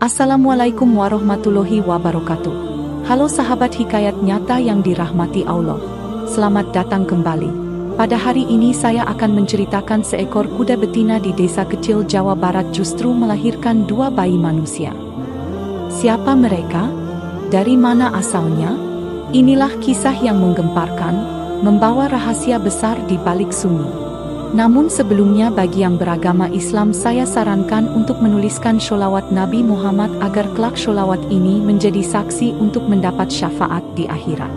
Assalamualaikum warahmatullahi wabarakatuh. Halo sahabat hikayat nyata yang dirahmati Allah. Selamat datang kembali. Pada hari ini saya akan menceritakan seekor kuda betina di desa kecil Jawa Barat justru melahirkan 2 bayi manusia. Siapa mereka? Dari mana asalnya? Inilah kisah yang menggemparkan, membawa rahasia besar di balik sunyi. Namun sebelumnya bagi yang beragama Islam saya sarankan untuk menuliskan sholawat Nabi Muhammad agar kelak sholawat ini menjadi saksi untuk mendapat syafaat di akhirat.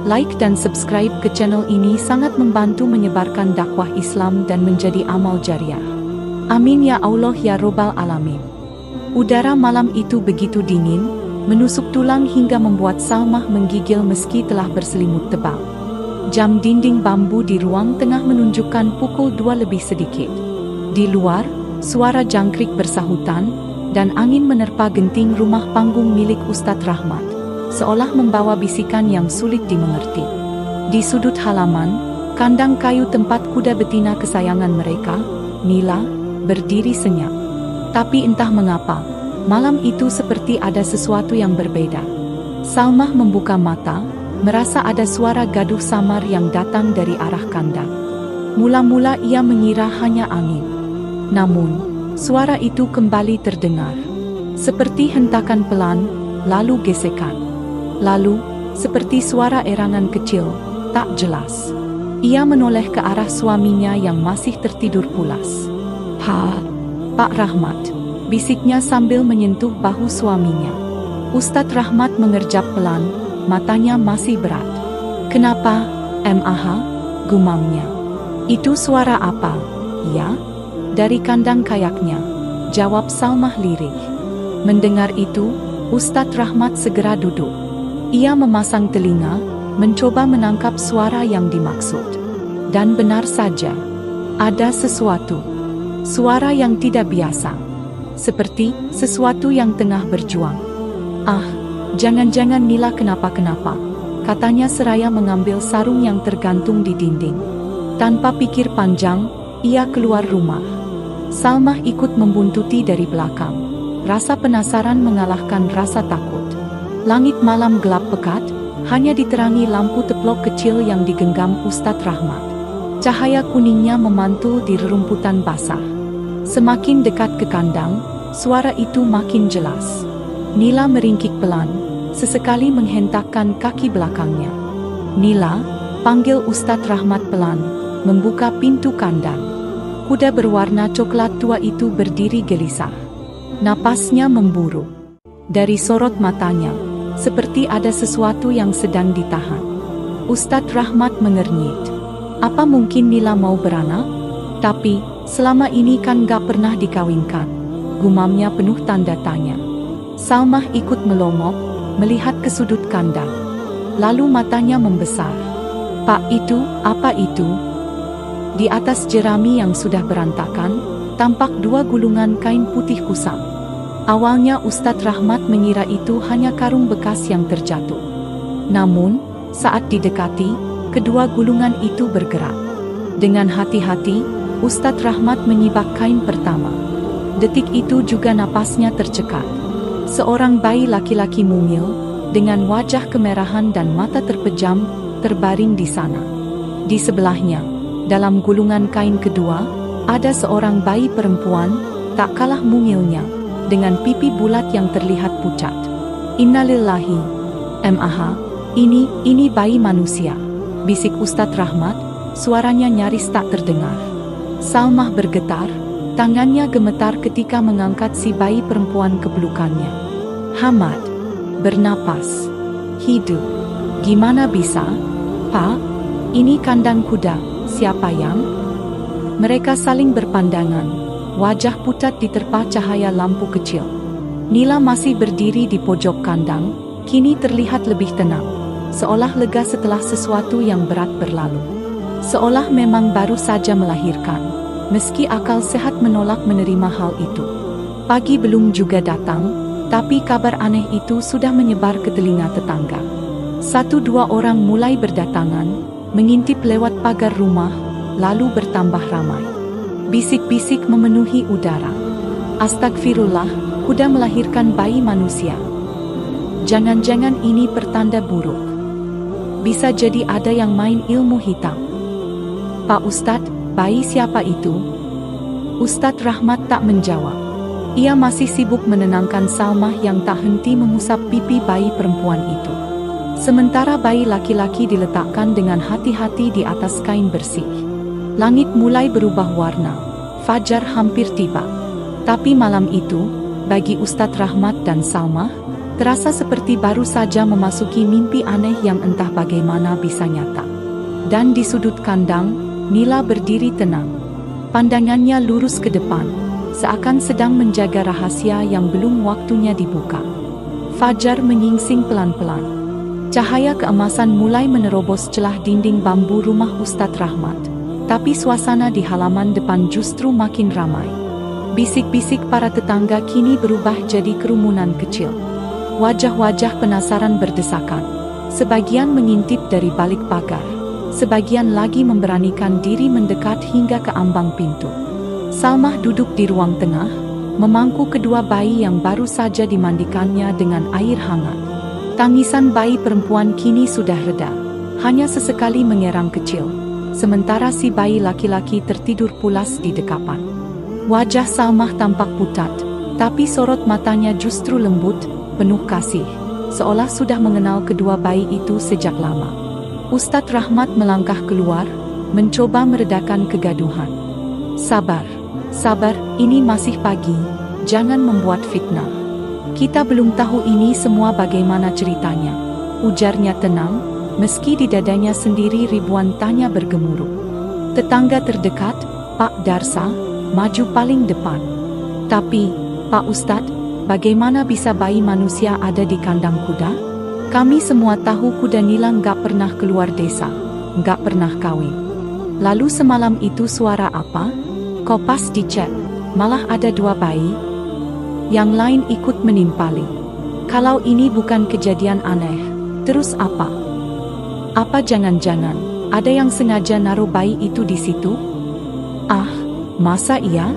Like dan subscribe ke channel ini sangat membantu menyebarkan dakwah Islam dan menjadi amal jariah. Amin ya Allah ya Robbal Alamin. Udara malam itu begitu dingin, menusuk tulang hingga membuat Salmah menggigil meski telah berselimut tebal. Jam dinding bambu di ruang tengah menunjukkan pukul 2 lebih sedikit. Di luar, suara jangkrik bersahutan, dan angin menerpa genting rumah panggung milik Ustadz Rahmat, seolah membawa bisikan yang sulit dimengerti. Di sudut halaman, kandang kayu tempat kuda betina kesayangan mereka, Nila, berdiri senyap. Tapi entah mengapa, malam itu seperti ada sesuatu yang berbeda. Salmah membuka mata, merasa ada suara gaduh samar yang datang dari arah kandang. Mula-mula ia mengira hanya angin. Namun, suara itu kembali terdengar. Seperti hentakan pelan, lalu gesekan. Lalu, seperti suara erangan kecil, tak jelas. Ia menoleh ke arah suaminya yang masih tertidur pulas. Pak Rahmat, bisiknya sambil menyentuh bahu suaminya. Ustadz Rahmat mengerjap pelan, matanya masih berat. Kenapa, gumamnya. Itu suara apa? Ya? Dari kandang kayaknya, jawab Salmah lirih. Mendengar itu, Ustadz Rahmat segera duduk. Ia memasang telinga, mencoba menangkap suara yang dimaksud. Dan benar saja, ada sesuatu. Suara yang tidak biasa. Seperti sesuatu yang tengah berjuang. Jangan-jangan Nila kenapa-kenapa, katanya seraya mengambil sarung yang tergantung di dinding. Tanpa pikir panjang, ia keluar rumah. Salmah ikut membuntuti dari belakang. Rasa penasaran mengalahkan rasa takut. Langit malam gelap pekat, hanya diterangi lampu teplok kecil yang digenggam Ustadz Rahmat. Cahaya kuningnya memantul di rerumputan basah. Semakin dekat ke kandang, suara itu makin jelas. Nila meringkik pelan, sesekali menghentakkan kaki belakangnya. Nila, panggil Ustadz Rahmat pelan, membuka pintu kandang. Kuda berwarna coklat tua itu berdiri gelisah. Napasnya memburu. Dari sorot matanya, seperti ada sesuatu yang sedang ditahan. Ustadz Rahmat mengernyit. Apa mungkin Nila mau beranak? Tapi, selama ini kan gak pernah dikawinkan. Gumamnya penuh tanda tanya. Salmah ikut melongok, melihat ke sudut kandang. Lalu matanya membesar. Pak, itu, apa itu? Di atas jerami yang sudah berantakan, tampak 2 gulungan kain putih kusam. Awalnya Ustadz Rahmat mengira itu hanya karung bekas yang terjatuh. Namun, saat didekati, kedua gulungan itu bergerak. Dengan hati-hati, Ustadz Rahmat menyibak kain pertama. Detik itu juga napasnya tercekat. Seorang bayi laki-laki mungil, dengan wajah kemerahan dan mata terpejam, terbaring di sana. Di sebelahnya, dalam gulungan kain kedua, ada seorang bayi perempuan, tak kalah mungilnya, dengan pipi bulat yang terlihat pucat. Innalillahi, ini bayi manusia, bisik Ustadz Rahmat, suaranya nyaris tak terdengar. Salmah bergetar, tangannya gemetar ketika mengangkat si bayi perempuan ke pelukannya. Hamad, bernapas, hidup. Gimana bisa? Pak, ini kandang kuda, siapa yang? Mereka saling berpandangan, wajah pucat diterpa cahaya lampu kecil. Nila masih berdiri di pojok kandang, kini terlihat lebih tenang, seolah lega setelah sesuatu yang berat berlalu. Seolah memang baru saja melahirkan, meski akal sehat menolak menerima hal itu. Pagi belum juga datang, tapi kabar aneh itu sudah menyebar ke telinga tetangga. 1-2 orang mulai berdatangan, mengintip lewat pagar rumah, lalu bertambah ramai. Bisik-bisik memenuhi udara. Astagfirullah, kuda melahirkan bayi manusia. Jangan-jangan ini pertanda buruk. Bisa jadi ada yang main ilmu hitam. Pak Ustadz, bayi siapa itu? Ustadz Rahmat tak menjawab. Ia masih sibuk menenangkan Salmah yang tak henti mengusap pipi bayi perempuan itu. Sementara bayi laki-laki diletakkan dengan hati-hati di atas kain bersih. Langit mulai berubah warna. Fajar hampir tiba. Tapi malam itu, bagi Ustadz Rahmat dan Salmah, terasa seperti baru saja memasuki mimpi aneh yang entah bagaimana bisa nyata. Dan di sudut kandang, Nila berdiri tenang. Pandangannya lurus ke depan, seakan sedang menjaga rahasia yang belum waktunya dibuka. Fajar menyingsing pelan-pelan. Cahaya keemasan mulai menerobos celah dinding bambu rumah Ustadz Rahmat. Tapi suasana di halaman depan justru makin ramai. Bisik-bisik para tetangga kini berubah jadi kerumunan kecil. Wajah-wajah penasaran berdesakan. Sebagian mengintip dari balik pagar. Sebagian lagi memberanikan diri mendekat hingga ke ambang pintu. Salmah duduk di ruang tengah, memangku kedua bayi yang baru saja dimandikannya dengan air hangat. Tangisan bayi perempuan kini sudah reda, hanya sesekali mengerang kecil. Sementara si bayi laki-laki tertidur pulas di dekapan. Wajah Salmah tampak pucat, tapi sorot matanya justru lembut, penuh kasih, seolah sudah mengenal kedua bayi itu sejak lama. Ustadz Rahmat melangkah keluar, mencoba meredakan kegaduhan. Sabar, sabar, ini masih pagi, jangan membuat fitnah. Kita belum tahu ini semua bagaimana ceritanya, ujarnya tenang, meski di dadanya sendiri ribuan tanya bergemuruh. Tetangga terdekat, Pak Darsa, maju paling depan. Tapi, Pak Ustadz, bagaimana bisa bayi manusia ada di kandang kuda? Kami semua tahu kuda Nila nggak pernah keluar desa, nggak pernah kawin. Lalu semalam itu suara apa? Kok pas dicek, malah ada dua bayi? Yang lain ikut menimpali. Kalau ini bukan kejadian aneh, terus apa? Apa jangan-jangan ada yang sengaja naruh bayi itu di situ? Ah, masa iya?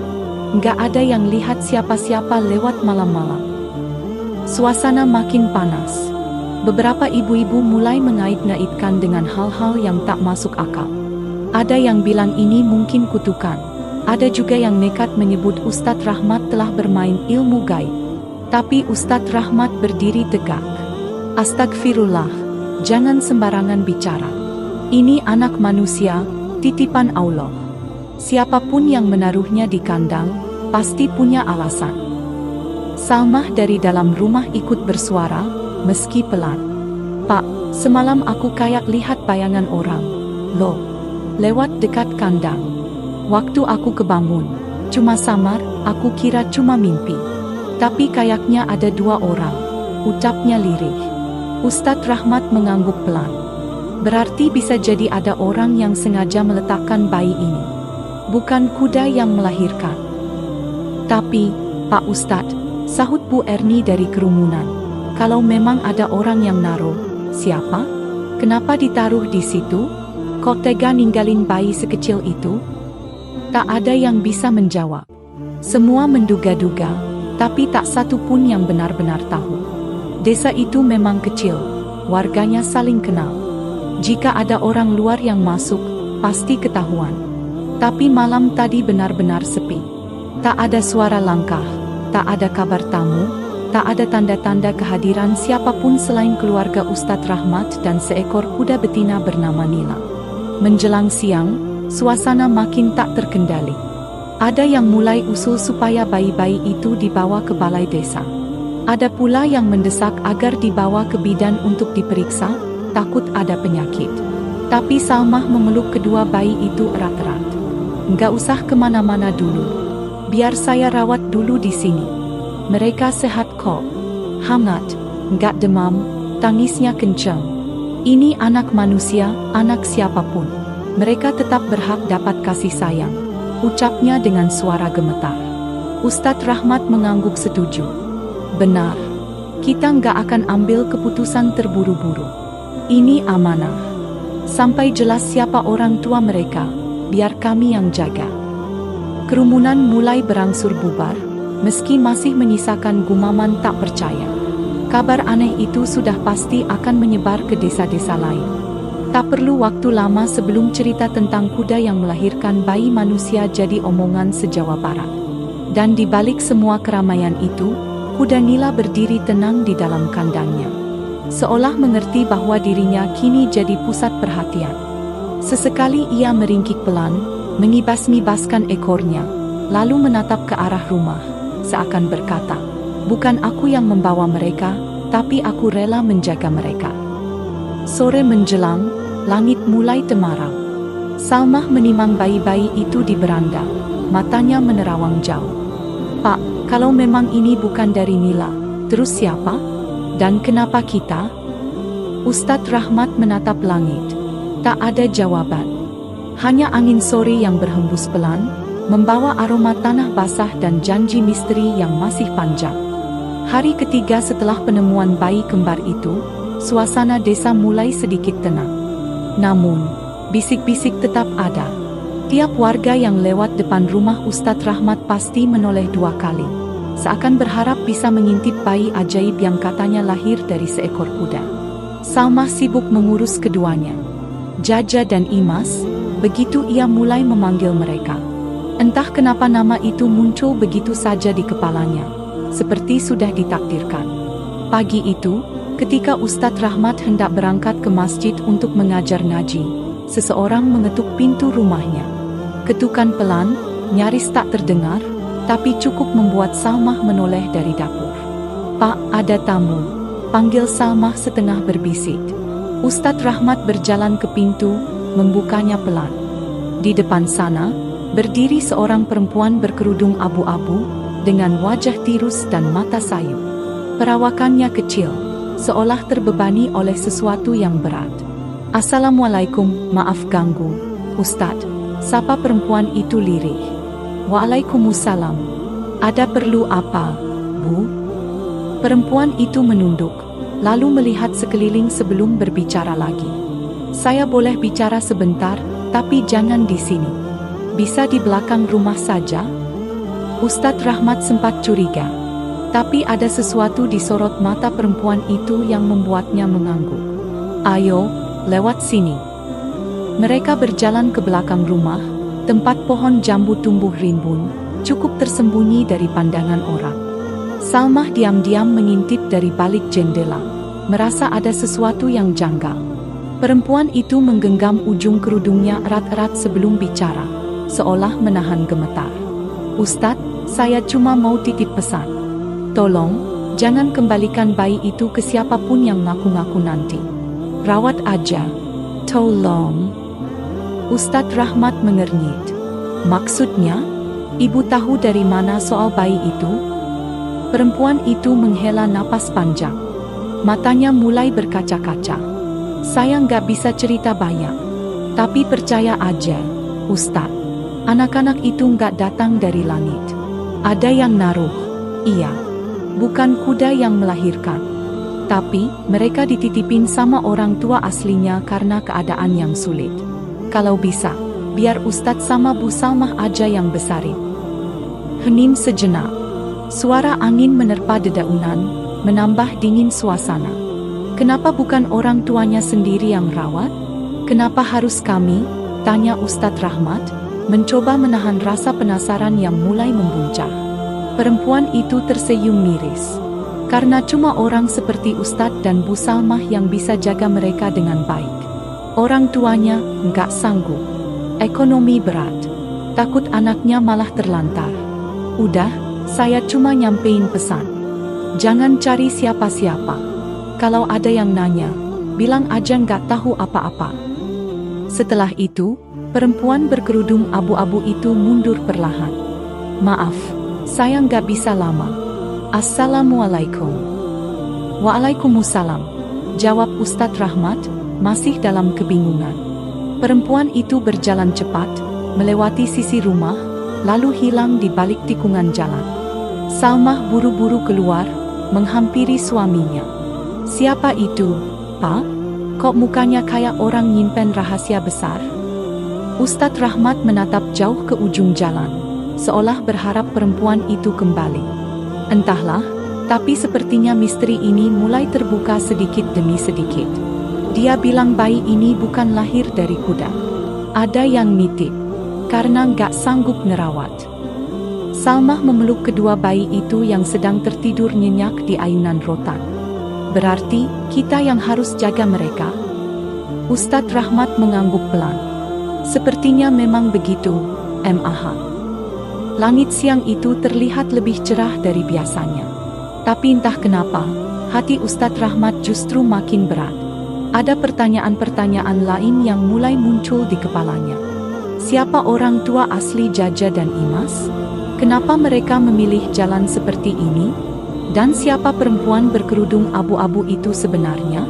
Nggak ada yang lihat siapa-siapa lewat malam-malam. Suasana makin panas. Beberapa ibu-ibu mulai mengait-ngaitkan dengan hal-hal yang tak masuk akal. Ada yang bilang ini mungkin kutukan. Ada juga yang nekat menyebut Ustadz Rahmat telah bermain ilmu gaib. Tapi Ustadz Rahmat berdiri tegak. Astagfirullah, jangan sembarangan bicara. Ini anak manusia, titipan Allah. Siapapun yang menaruhnya di kandang, pasti punya alasan. Salmah dari dalam rumah ikut bersuara, meski pelan. Pak, semalam aku kayak lihat bayangan orang. Loh, lewat dekat kandang. Waktu aku kebangun, cuma samar, aku kira cuma mimpi. Tapi kayaknya ada dua orang, ucapnya lirih. Ustadz Rahmat mengangguk pelan. Berarti bisa jadi ada orang yang sengaja meletakkan bayi ini. Bukan kuda yang melahirkan. Tapi, Pak Ustadz, sahut Bu Erni dari kerumunan. Kalau memang ada orang yang naruh, siapa? Kenapa ditaruh di situ? Kok tega ninggalin bayi sekecil itu? Tak ada yang bisa menjawab. Semua menduga-duga, tapi tak satu pun yang benar-benar tahu. Desa itu memang kecil, warganya saling kenal. Jika ada orang luar yang masuk, pasti ketahuan. Tapi malam tadi benar-benar sepi. Tak ada suara langkah, tak ada kabar tamu, tak ada tanda-tanda kehadiran siapapun selain keluarga Ustadz Rahmat dan seekor kuda betina bernama Nila. Menjelang siang, suasana makin tak terkendali. Ada yang mulai usul supaya bayi-bayi itu dibawa ke balai desa. Ada pula yang mendesak agar dibawa ke bidan untuk diperiksa, takut ada penyakit. Tapi Salmah memeluk kedua bayi itu erat-erat. Nggak usah kemana-mana dulu. Biar saya rawat dulu di sini. Mereka sehat kok. Hangat, nggak demam, tangisnya kencang. Ini anak manusia, anak siapapun. Mereka tetap berhak dapat kasih sayang, ucapnya dengan suara gemetar. Ustadz Rahmat mengangguk setuju. Benar, kita nggak akan ambil keputusan terburu-buru. Ini amanah. Sampai jelas siapa orang tua mereka, biar kami yang jaga. Kerumunan mulai berangsur bubar. meski masih menyisakan gumaman tak percaya. Kabar aneh itu sudah pasti akan menyebar ke desa-desa lain. Tak perlu waktu lama sebelum cerita tentang kuda yang melahirkan bayi manusia jadi omongan se-Jawa Barat. Dan di balik semua keramaian itu, kuda Nila berdiri tenang di dalam kandangnya. Seolah mengerti bahwa dirinya kini jadi pusat perhatian. Sesekali ia meringkik pelan, mengibas-ngibaskan ekornya, lalu menatap ke arah rumah, seakan berkata, "Bukan aku yang membawa mereka, tapi aku rela menjaga mereka." Sore menjelang, langit mulai temaram. Salmah menimang bayi-bayi itu di beranda, matanya menerawang jauh. "Pak, kalau memang ini bukan dari Nila, terus siapa? Dan kenapa kita?" Ustadz Rahmat menatap langit. Tak ada jawaban. Hanya angin sore yang berhembus pelan, membawa aroma tanah basah dan janji misteri yang masih panjang. Hari ketiga setelah penemuan bayi kembar itu, suasana desa mulai sedikit tenang. Namun, bisik-bisik tetap ada. Tiap warga yang lewat depan rumah Ustadz Rahmat pasti menoleh 2 kali, seakan berharap bisa mengintip bayi ajaib yang katanya lahir dari seekor kuda. Salmah sibuk mengurus keduanya, Jaja dan Imas, begitu ia mulai memanggil mereka. Entah kenapa nama itu muncul begitu saja di kepalanya, seperti sudah ditakdirkan. Pagi itu, ketika Ustadz Rahmat hendak berangkat ke masjid untuk mengajar ngaji, seseorang mengetuk pintu rumahnya. Ketukan pelan, nyaris tak terdengar, tapi cukup membuat Salmah menoleh dari dapur. "Pak, ada tamu," panggil Salmah setengah berbisik. Ustadz Rahmat berjalan ke pintu, membukanya pelan. Di depan sana, berdiri seorang perempuan berkerudung abu-abu, dengan wajah tirus dan mata sayu. Perawakannya kecil, seolah terbebani oleh sesuatu yang berat. "Assalamualaikum, maaf ganggu, Ustadz," sapa perempuan itu lirih. "Waalaikumsalam. Ada perlu apa, Bu?" Perempuan itu menunduk, lalu melihat sekeliling sebelum berbicara lagi. "Saya boleh bicara sebentar, tapi jangan di sini. Bisa di belakang rumah saja?" Ustadz Rahmat sempat curiga, tapi ada sesuatu di sorot mata perempuan itu yang membuatnya mengangguk. "Ayo, lewat sini." Mereka berjalan ke belakang rumah, tempat pohon jambu tumbuh rimbun, cukup tersembunyi dari pandangan orang. Salmah diam-diam mengintip dari balik jendela, merasa ada sesuatu yang janggal. Perempuan itu menggenggam ujung kerudungnya erat-erat sebelum bicara, seolah menahan gemetar. "Ustadz, saya cuma mau titip pesan. Tolong, jangan kembalikan bayi itu ke siapapun yang ngaku-ngaku nanti. Rawat aja." "Tolong?" Ustadz Rahmat mengernyit. "Maksudnya? Ibu tahu dari mana soal bayi itu?" Perempuan itu menghela napas panjang. Matanya mulai berkaca-kaca. "Saya nggak bisa cerita banyak. Tapi percaya aja, Ustadz. Anak-anak itu nggak datang dari langit. Ada yang naruh. Iya. Bukan kuda yang melahirkan. Tapi, mereka dititipin sama orang tua aslinya karena keadaan yang sulit. Kalau bisa, biar Ustadz sama Bu Salmah aja yang besarin." Hening sejenak. Suara angin menerpa dedaunan, menambah dingin suasana. "Kenapa bukan orang tuanya sendiri yang rawat? Kenapa harus kami?" tanya Ustadz Rahmat, mencoba menahan rasa penasaran yang mulai membuncah. Perempuan itu tersenyum miris. Karena cuma orang seperti Ustadz dan Bu Salmah yang bisa jaga mereka dengan baik. Orang tuanya nggak sanggup. Ekonomi berat. Takut anaknya malah terlantar. "Udah, saya cuma nyampein pesan. Jangan cari siapa-siapa. Kalau ada yang nanya, bilang aja nggak tahu apa-apa." Setelah itu, perempuan berkerudung abu-abu itu mundur perlahan. "Maaf, saya nggak bisa lama. Assalamualaikum." "Waalaikumsalam," jawab Ustadz Rahmat, masih dalam kebingungan. Perempuan itu berjalan cepat, melewati sisi rumah, lalu hilang di balik tikungan jalan. Salmah buru-buru keluar, menghampiri suaminya. "Siapa itu, Pak? Kok mukanya kayak orang nyimpen rahasia besar?" Ustadz Rahmat menatap jauh ke ujung jalan. seolah berharap perempuan itu kembali. Entahlah, tapi sepertinya misteri ini mulai terbuka sedikit demi sedikit. Dia bilang bayi ini bukan lahir dari kuda. Ada yang nitip, karena gak sanggup nerawat. Salmah memeluk kedua bayi itu yang sedang tertidur nyenyak di ayunan rotan. Berarti, kita yang harus jaga mereka? Ustadz Rahmat mengangguk pelan. Sepertinya memang begitu, MAH. Langit siang itu terlihat lebih cerah dari biasanya. Tapi entah kenapa, hati Ustadz Rahmat justru makin berat. Ada pertanyaan-pertanyaan lain yang mulai muncul di kepalanya. Siapa orang tua asli Jaja dan Imas? Kenapa mereka memilih jalan seperti ini? Dan siapa perempuan berkerudung abu-abu itu sebenarnya?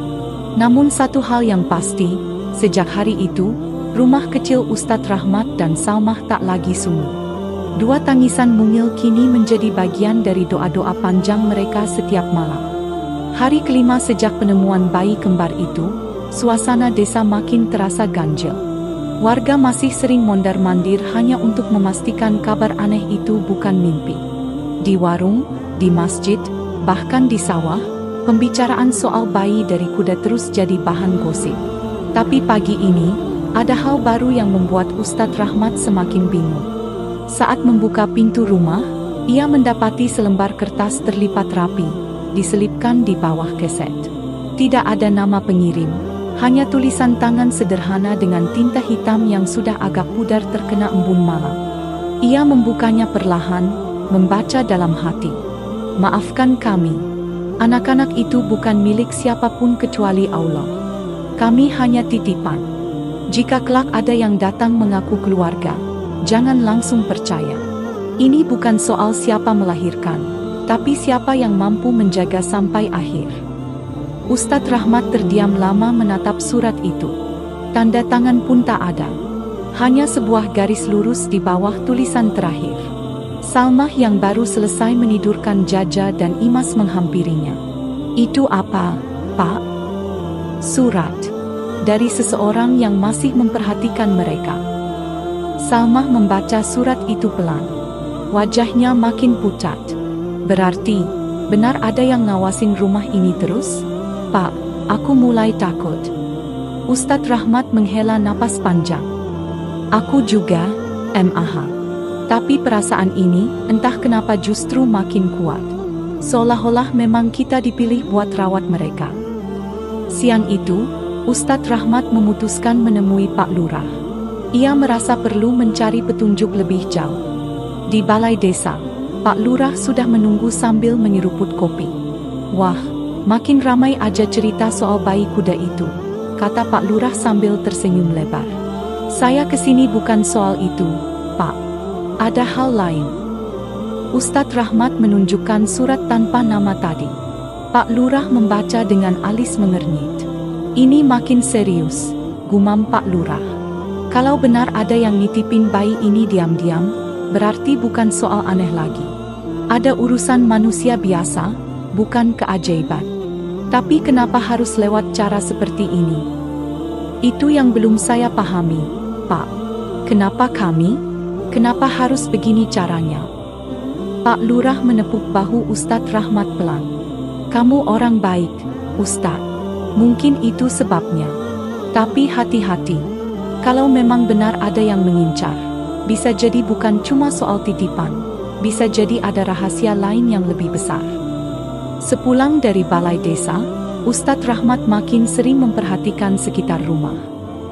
Namun satu hal yang pasti, sejak hari itu, rumah kecil Ustadz Rahmat dan Salmah tak lagi sunyi. Dua tangisan mungil kini menjadi bagian dari doa-doa panjang mereka setiap malam. Hari kelima sejak penemuan bayi kembar itu, suasana desa makin terasa ganjil. Warga masih sering mondar-mandir hanya untuk memastikan kabar aneh itu bukan mimpi. Di warung, di masjid, bahkan di sawah, pembicaraan soal bayi dari kuda terus jadi bahan gosip. Tapi pagi ini, ada hal baru yang membuat Ustadz Rahmat semakin bingung. Saat membuka pintu rumah, ia mendapati selembar kertas terlipat rapi, diselipkan di bawah keset. Tidak ada nama pengirim, hanya tulisan tangan sederhana dengan tinta hitam yang sudah agak pudar terkena embun malam. Ia membukanya perlahan, membaca dalam hati. Maafkan kami. Anak-anak itu bukan milik siapapun kecuali Allah. Kami hanya titipan. Jika kelak ada yang datang mengaku keluarga, jangan langsung percaya. Ini bukan soal siapa melahirkan, tapi siapa yang mampu menjaga sampai akhir. Ustadz Rahmat terdiam lama menatap surat itu. Tanda tangan pun tak ada. Hanya sebuah garis lurus di bawah tulisan terakhir. Salmah yang baru selesai menidurkan Jaja dan Imas menghampirinya. Itu apa, Pak? Surat. Dari seseorang yang masih memperhatikan mereka. Salmah membaca surat itu pelan. Wajahnya makin pucat. Berarti, benar ada yang ngawasin rumah ini terus? Pak, aku mulai takut. Ustadz Rahmat menghela napas panjang. Aku juga, MAH. Tapi perasaan ini, entah kenapa justru makin kuat. Seolah-olah memang kita dipilih buat rawat mereka. Siang itu, Ustadz Rahmat memutuskan menemui Pak Lurah. Ia merasa perlu mencari petunjuk lebih jauh. Di balai desa, Pak Lurah sudah menunggu sambil menyeruput kopi. Wah, makin ramai aja cerita soal bayi kuda itu, kata Pak Lurah sambil tersenyum lebar. Saya kesini bukan soal itu, Pak. Ada hal lain. Ustadz Rahmat menunjukkan surat tanpa nama tadi. Pak Lurah membaca dengan alis mengernyit. Ini makin serius, gumam Pak Lurah. Kalau benar ada yang nitipin bayi ini diam-diam, berarti bukan soal aneh lagi. Ada urusan manusia biasa, bukan keajaiban. Tapi kenapa harus lewat cara seperti ini? Itu yang belum saya pahami, Pak. Kenapa kami? Kenapa harus begini caranya? Pak Lurah menepuk bahu Ustadz Rahmat pelan. Kamu orang baik, Ustadz. Mungkin itu sebabnya. Tapi hati-hati. Kalau memang benar ada yang mengincar, bisa jadi bukan cuma soal titipan, bisa jadi ada rahasia lain yang lebih besar. Sepulang dari balai desa, Ustadz Rahmat makin sering memperhatikan sekitar rumah.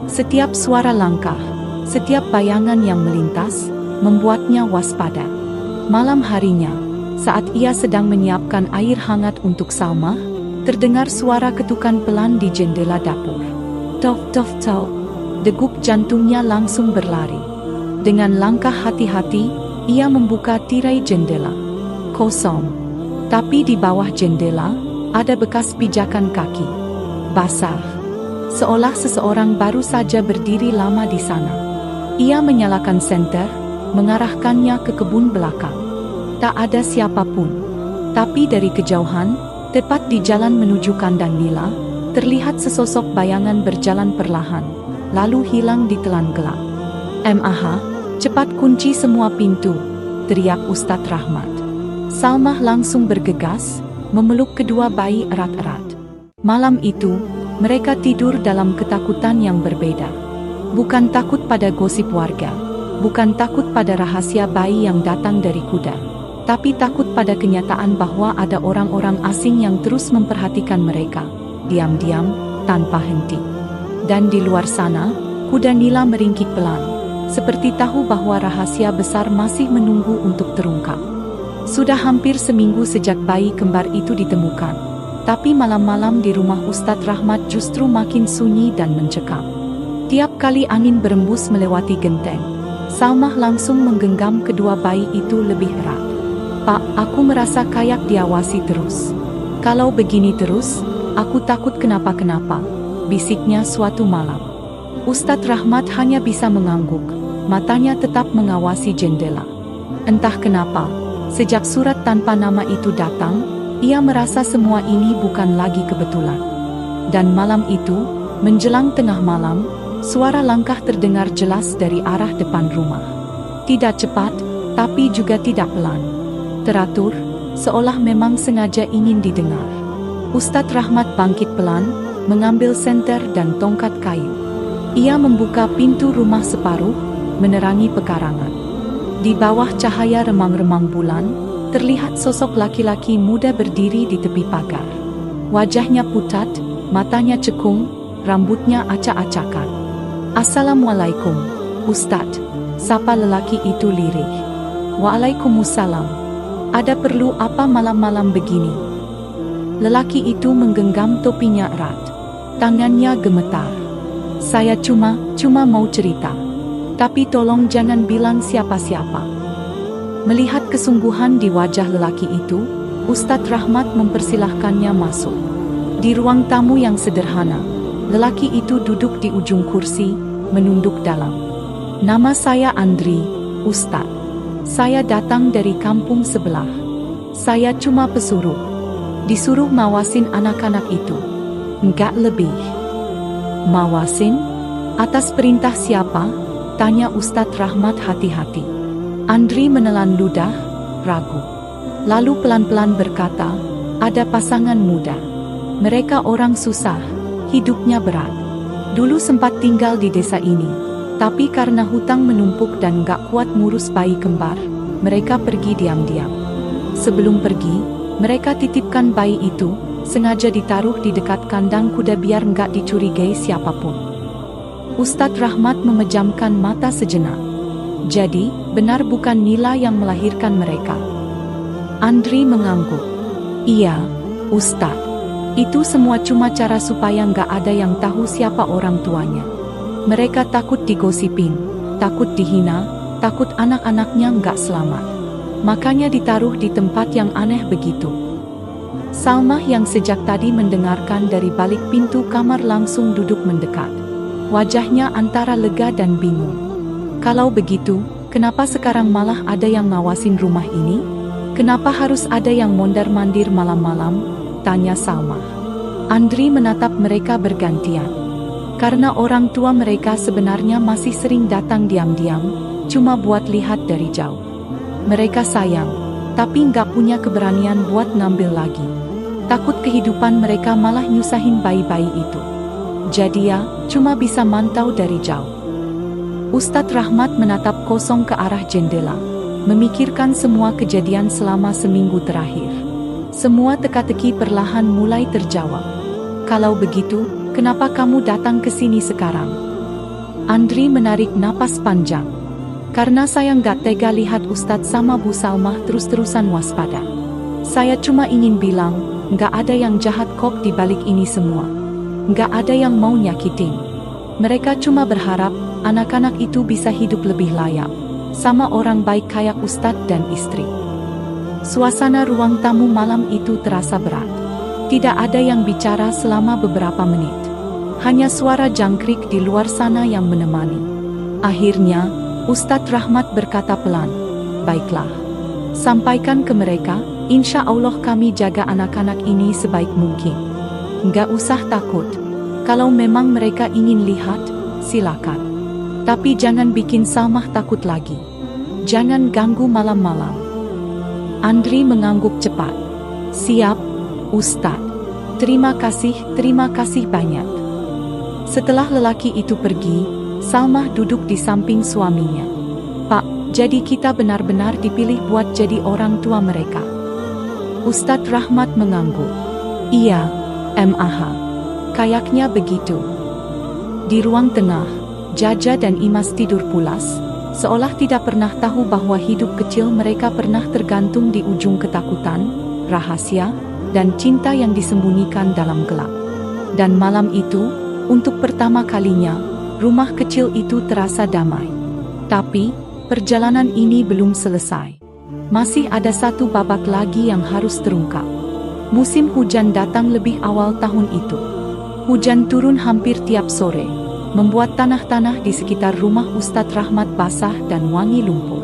Setiap suara langkah, setiap bayangan yang melintas, membuatnya waspada. Malam harinya, saat ia sedang menyiapkan air hangat untuk Salmah, terdengar suara ketukan pelan di jendela dapur. Tok tok tok, degup jantungnya langsung berlari. Dengan langkah hati-hati, ia membuka tirai jendela. Kosong. Tapi di bawah jendela, ada bekas pijakan kaki. Basah. Seolah seseorang baru saja berdiri lama di sana. Ia menyalakan senter, mengarahkannya ke kebun belakang. Tak ada siapapun. Tapi dari kejauhan, tepat di jalan menuju kandang nila, terlihat sesosok bayangan berjalan perlahan, lalu hilang di telan gelap. MAH, cepat kunci semua pintu, teriak Ustadz Rahmat. Salmah langsung bergegas, memeluk kedua bayi erat-erat. Malam itu, mereka tidur dalam ketakutan yang berbeda. Bukan takut pada gosip warga, bukan takut pada rahasia bayi yang datang dari kuda, tapi takut pada kenyataan bahwa ada orang-orang asing yang terus memperhatikan mereka, diam-diam, tanpa henti. Dan di luar sana, kuda nila meringkik pelan, seperti tahu bahwa rahasia besar masih menunggu untuk terungkap. Sudah hampir seminggu sejak bayi kembar itu ditemukan, tapi malam-malam di rumah Ustadz Rahmat justru makin sunyi dan mencekam. Tiap kali angin berembus melewati genteng, Salmah langsung menggenggam kedua bayi itu lebih erat. "Pak, aku merasa kayak diawasi terus. Kalau begini terus, aku takut kenapa-kenapa," bisiknya suatu malam. Ustadz Rahmat hanya bisa mengangguk, matanya tetap mengawasi jendela. Entah kenapa, sejak surat tanpa nama itu datang, ia merasa semua ini bukan lagi kebetulan. Dan malam itu, menjelang tengah malam, suara langkah terdengar jelas dari arah depan rumah. Tidak cepat, tapi juga tidak pelan. Teratur, seolah memang sengaja ingin didengar. Ustadz Rahmat bangkit pelan, mengambil senter dan tongkat kayu. Ia membuka pintu rumah separuh, menerangi pekarangan. Di bawah cahaya remang-remang bulan, terlihat sosok laki-laki muda berdiri di tepi pagar. Wajahnya pucat, matanya cekung, rambutnya acak-acakan. "Assalamualaikum, Ustadz," sapa lelaki itu lirih. "Waalaikumsalam. Ada perlu apa malam-malam begini?" Lelaki itu menggenggam topinya erat. Tangannya gemetar. "Saya cuma mau cerita. Tapi tolong jangan bilang siapa-siapa." Melihat kesungguhan di wajah lelaki itu, Ustadz Rahmat mempersilahkannya masuk. Di ruang tamu yang sederhana, lelaki itu duduk di ujung kursi, menunduk dalam. "Nama saya Andri, Ustadz. Saya datang dari kampung sebelah. Saya cuma pesuruh. Disuruh mawasin anak-anak itu. Enggak lebih." "Mawasin? Atas perintah siapa?" tanya Ustadz Rahmat hati-hati. Andri menelan ludah, ragu. Lalu pelan-pelan berkata, "Ada pasangan muda. Mereka orang susah, hidupnya berat. Dulu sempat tinggal di desa ini, tapi karena hutang menumpuk dan gak kuat ngurus bayi kembar, mereka pergi diam-diam. Sebelum pergi, mereka titipkan bayi itu, sengaja ditaruh di dekat kandang kuda biar gak dicurigai siapapun." Ustadz Rahmat memejamkan mata sejenak. "Jadi, benar bukan Nila yang melahirkan mereka?" Andri mengangguk. "Iya, Ustadz. Itu semua cuma cara supaya nggak ada yang tahu siapa orang tuanya. Mereka takut digosipin, takut dihina, takut anak-anaknya nggak selamat. Makanya ditaruh di tempat yang aneh begitu." Salmah yang sejak tadi mendengarkan dari balik pintu kamar langsung duduk mendekat. Wajahnya antara lega dan bingung. "Kalau begitu, kenapa sekarang malah ada yang ngawasin rumah ini? Kenapa harus ada yang mondar-mandir malam-malam?" tanya Salmah. Andri menatap mereka bergantian. Karena orang tua mereka sebenarnya masih sering datang diam-diam, cuma buat lihat dari jauh. Mereka sayang, tapi nggak punya keberanian buat ngambil lagi. Takut kehidupan mereka malah nyusahin bayi-bayi itu. Jadi ya, cuma bisa mantau dari jauh. Ustadz Rahmat menatap kosong ke arah jendela, memikirkan semua kejadian selama seminggu terakhir. Semua teka-teki perlahan mulai terjawab. "Kalau begitu, kenapa kamu datang ke sini sekarang?" Andri menarik napas panjang. "Karena saya nggak tega lihat Ustadz sama Bu Salmah terus-terusan waspada. Saya cuma ingin bilang, nggak ada yang jahat kok di balik ini semua. Nggak ada yang mau nyakitin. Mereka cuma berharap anak-anak itu bisa hidup lebih layak, sama orang baik kayak Ustadz dan istri." Suasana ruang tamu malam itu terasa berat. Tidak ada yang bicara selama beberapa menit. Hanya suara jangkrik di luar sana yang menemani. Akhirnya, Ustadz Rahmat berkata pelan, "Baiklah. Sampaikan ke mereka, insya Allah kami jaga anak-anak ini sebaik mungkin. Nggak usah takut. Kalau memang mereka ingin lihat, silakan. Tapi jangan bikin Salmah takut lagi. Jangan ganggu malam-malam. Andri mengangguk cepat. Siap, Ustadz. Terima kasih banyak. Setelah lelaki itu pergi, Salmah duduk di samping suaminya. Pak, jadi kita benar-benar dipilih buat jadi orang tua mereka? Ustadz Rahmat mengangguk. Iya, MAH. Kayaknya begitu. Di ruang tengah, Jaja dan Imas tidur pulas, seolah tidak pernah tahu bahwa hidup kecil mereka pernah tergantung di ujung ketakutan, rahasia, dan cinta yang disembunyikan dalam gelap. Dan malam itu, untuk pertama kalinya, rumah kecil itu terasa damai. Tapi, perjalanan ini belum selesai. Masih ada satu babak lagi yang harus terungkap. Musim hujan datang lebih awal tahun itu. Hujan turun hampir tiap sore, membuat tanah-tanah di sekitar rumah Ustadz Rahmat basah dan wangi lumpur.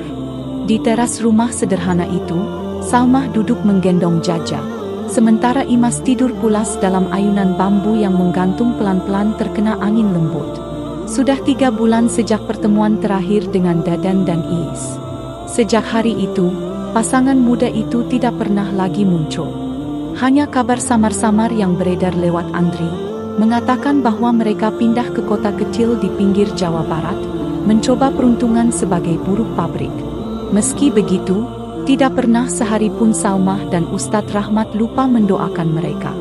Di teras rumah sederhana itu, Salmah duduk menggendong Jaja, sementara Imas tidur pulas dalam ayunan bambu yang menggantung pelan-pelan terkena angin lembut. Sudah 3 bulan sejak pertemuan terakhir dengan Dadan dan Iis. Sejak hari itu, pasangan muda itu tidak pernah lagi muncul. Hanya kabar samar-samar yang beredar lewat Andri, mengatakan bahwa mereka pindah ke kota kecil di pinggir Jawa Barat, mencoba peruntungan sebagai buruh pabrik. Meski begitu, tidak pernah sehari pun Salmah dan Ustadz Rahmat lupa mendoakan mereka.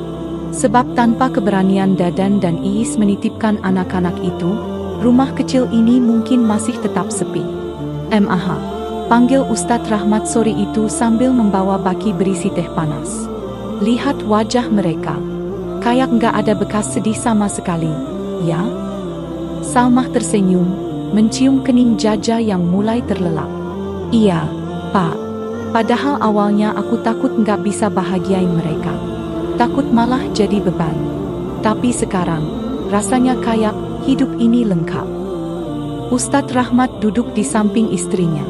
Sebab tanpa keberanian Dadan dan Iis menitipkan anak-anak itu, rumah kecil ini mungkin masih tetap sepi. MAH, panggil Ustadz Rahmat sore itu sambil membawa baki berisi teh panas. Lihat wajah mereka. Kayak nggak ada bekas sedih sama sekali, ya? Salmah tersenyum, mencium kening Jaja yang mulai terlelap. Iya, Pak. Padahal awalnya aku takut nggak bisa bahagiain mereka. Takut malah jadi beban. Tapi sekarang, rasanya kayak hidup ini lengkap. Ustadz Rahmat duduk di samping istrinya.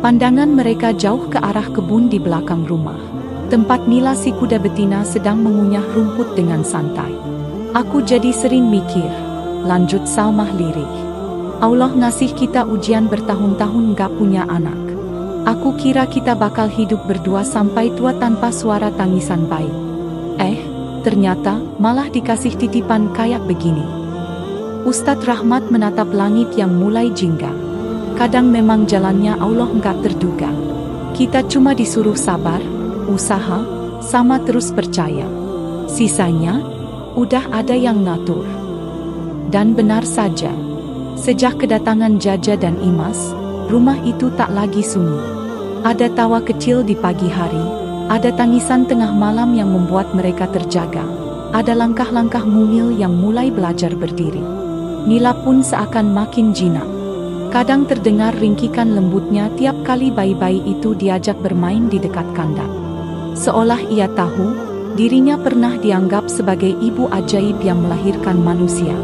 Pandangan mereka jauh ke arah kebun di belakang rumah, tempat Mila si kuda betina sedang mengunyah rumput dengan santai. Aku jadi sering mikir, lanjut Salmah lirih. Allah ngasih kita ujian bertahun-tahun nggak punya anak. Aku kira kita bakal hidup berdua sampai tua tanpa suara tangisan bayi. Ternyata malah dikasih titipan kayak begini. Ustadz Rahmat menatap langit yang mulai jingga. Kadang memang jalannya Allah nggak terduga. Kita cuma disuruh sabar, usaha, sama terus percaya. Sisanya, udah ada yang ngatur. Dan benar saja, sejak kedatangan Jaja dan Imas, rumah itu tak lagi sunyi. Ada tawa kecil di pagi hari, ada tangisan tengah malam yang membuat mereka terjaga, ada langkah-langkah mungil yang mulai belajar berdiri. Mila pun seakan makin jinak. Kadang terdengar ringkikan lembutnya tiap kali bayi-bayi itu diajak bermain di dekat kandang. Seolah ia tahu, dirinya pernah dianggap sebagai ibu ajaib yang melahirkan manusia.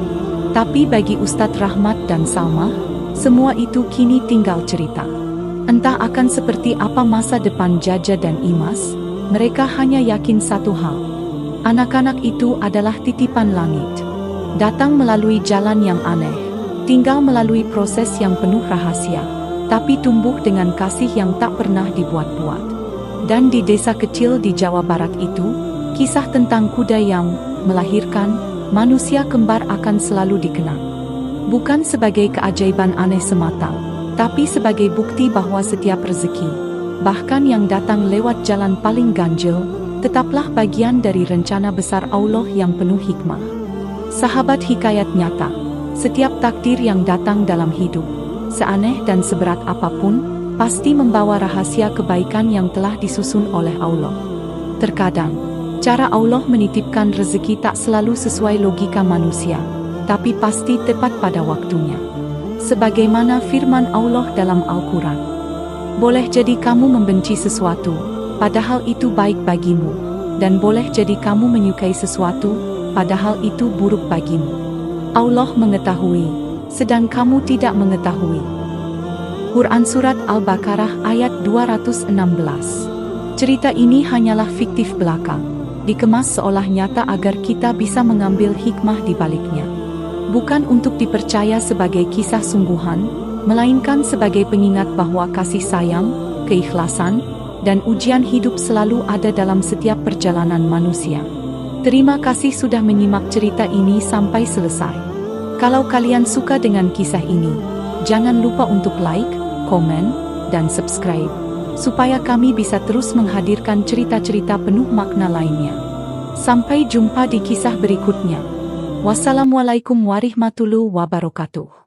Tapi bagi Ustadz Rahmat dan Salmah, semua itu kini tinggal cerita. Entah akan seperti apa masa depan Jaja dan Imas, mereka hanya yakin satu hal. Anak-anak itu adalah titipan langit. Datang melalui jalan yang aneh, tinggal melalui proses yang penuh rahasia, tapi tumbuh dengan kasih yang tak pernah dibuat-buat. Dan di desa kecil di Jawa Barat itu, kisah tentang kuda yang melahirkan manusia kembar akan selalu dikenang. Bukan sebagai keajaiban aneh semata, tapi sebagai bukti bahwa setiap rezeki, bahkan yang datang lewat jalan paling ganjil, tetaplah bagian dari rencana besar Allah yang penuh hikmah. Sahabat hikayat nyata, setiap takdir yang datang dalam hidup, seaneh dan seberat apapun, pasti membawa rahasia kebaikan yang telah disusun oleh Allah. Terkadang, cara Allah menitipkan rezeki tak selalu sesuai logika manusia, tapi pasti tepat pada waktunya. Sebagaimana firman Allah dalam Al-Quran. Boleh jadi kamu membenci sesuatu, padahal itu baik bagimu, dan boleh jadi kamu menyukai sesuatu, padahal itu buruk bagimu. Allah mengetahui, sedang kamu tidak mengetahui. Quran Surat Al-Baqarah ayat 216. Cerita ini hanyalah fiktif belaka, dikemas seolah nyata agar kita bisa mengambil hikmah di baliknya. Bukan untuk dipercaya sebagai kisah sungguhan, melainkan sebagai pengingat bahwa kasih sayang, keikhlasan, dan ujian hidup selalu ada dalam setiap perjalanan manusia. Terima kasih sudah menyimak cerita ini sampai selesai. Kalau kalian suka dengan kisah ini, jangan lupa untuk like, komen, dan subscribe, supaya kami bisa terus menghadirkan cerita-cerita penuh makna lainnya. Sampai jumpa di kisah berikutnya. Wassalamualaikum warahmatullahi wabarakatuh.